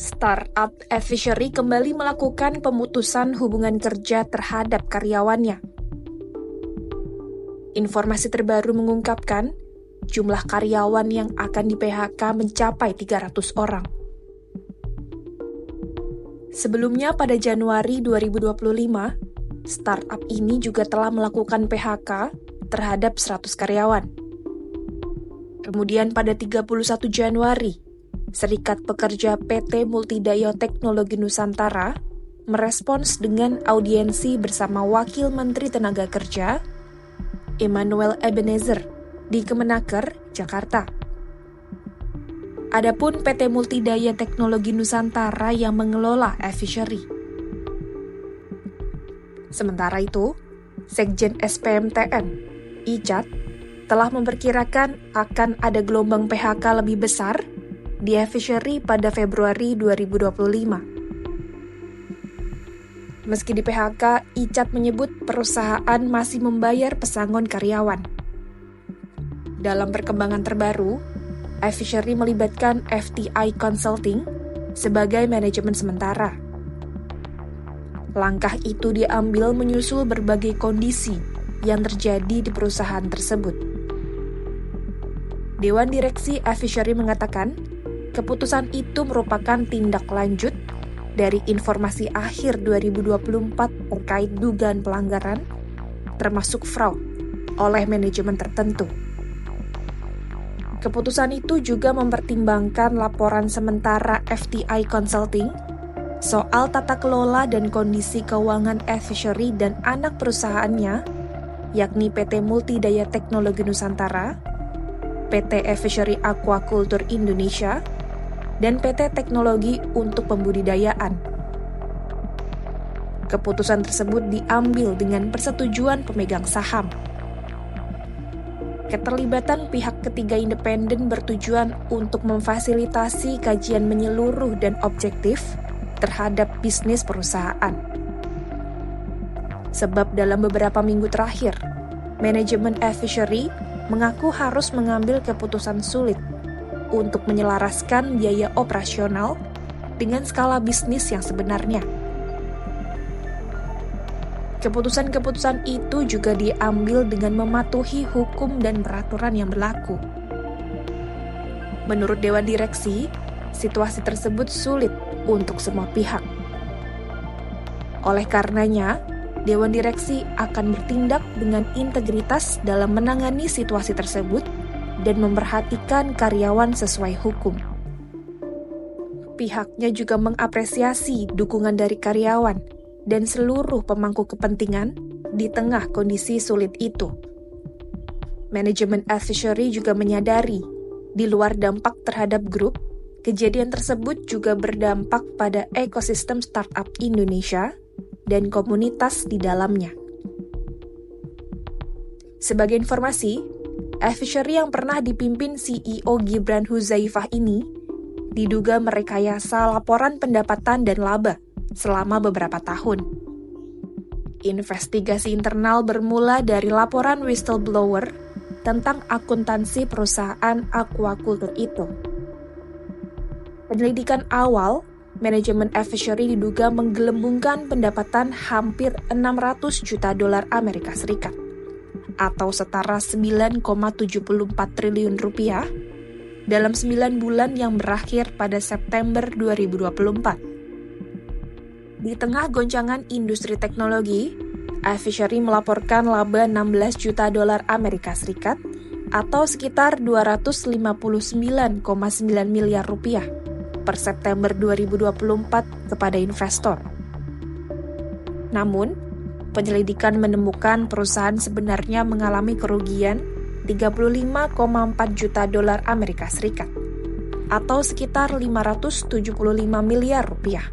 Startup Efficery kembali melakukan pemutusan hubungan kerja terhadap karyawannya. Informasi terbaru mengungkapkan, jumlah karyawan yang akan di-PHK mencapai 300 orang. Sebelumnya pada Januari 2025, startup ini juga telah melakukan PHK terhadap 100 karyawan. Kemudian pada 31 Januari, Serikat Pekerja PT Multidaya Teknologi Nusantara merespons dengan audiensi bersama Wakil Menteri Tenaga Kerja, Emmanuel Ebenezer, di Kemenaker, Jakarta. Adapun PT Multidaya Teknologi Nusantara yang mengelola Efficery. Sementara itu, Sekjen SPMTN, Icat, telah memperkirakan akan ada gelombang PHK lebih besar di Efficery pada Februari 2025. Meski di PHK, Icat menyebut perusahaan masih membayar pesangon karyawan. Dalam perkembangan terbaru, Efficery melibatkan FTI Consulting sebagai manajemen sementara. Langkah itu diambil menyusul berbagai kondisi yang terjadi di perusahaan tersebut. Dewan Direksi Efficery mengatakan, keputusan itu merupakan tindak lanjut dari informasi akhir 2024 terkait dugaan pelanggaran, termasuk fraud, oleh manajemen tertentu. Keputusan itu juga mempertimbangkan laporan sementara FTI Consulting soal tata kelola dan kondisi keuangan Efficery dan anak perusahaannya, yakni PT Multidaya Teknologi Nusantara, PT Efficery Aquaculture Indonesia, dan PT Teknologi untuk Pembudidayaan. Keputusan tersebut diambil dengan persetujuan pemegang saham. Keterlibatan pihak ketiga independen bertujuan untuk memfasilitasi kajian menyeluruh dan objektif terhadap bisnis perusahaan. Sebab dalam beberapa minggu terakhir, manajemen Efficery mengaku harus mengambil keputusan sulit untuk menyelaraskan biaya operasional dengan skala bisnis yang sebenarnya. Keputusan-keputusan itu juga diambil dengan mematuhi hukum dan peraturan yang berlaku. Menurut Dewan Direksi, situasi tersebut sulit untuk semua pihak. Oleh karenanya, Dewan Direksi akan bertindak dengan integritas dalam menangani situasi tersebut dan memperhatikan karyawan sesuai hukum. Pihaknya juga mengapresiasi dukungan dari karyawan dan seluruh pemangku kepentingan di tengah kondisi sulit itu. Manajemen Efficery juga menyadari, di luar dampak terhadap grup, kejadian tersebut juga berdampak pada ekosistem startup Indonesia dan komunitas di dalamnya. Sebagai informasi, Efficery yang pernah dipimpin CEO Gibran Huzaifah ini diduga merekayasa laporan pendapatan dan laba selama beberapa tahun. Investigasi internal bermula dari laporan whistleblower tentang akuntansi perusahaan aquaculture itu. Penyelidikan awal, manajemen Efficery diduga menggelembungkan pendapatan hampir 600 juta dolar Amerika Serikat atau setara 9,74 triliun rupiah dalam 9 bulan yang berakhir pada September 2024. Di tengah goncangan industri teknologi, Efficery melaporkan laba 16 juta dolar Amerika Serikat atau sekitar 259,9 miliar rupiah per September 2024 kepada investor. Namun, penyelidikan menemukan perusahaan sebenarnya mengalami kerugian 35,4 juta dolar Amerika Serikat atau sekitar 575 miliar rupiah.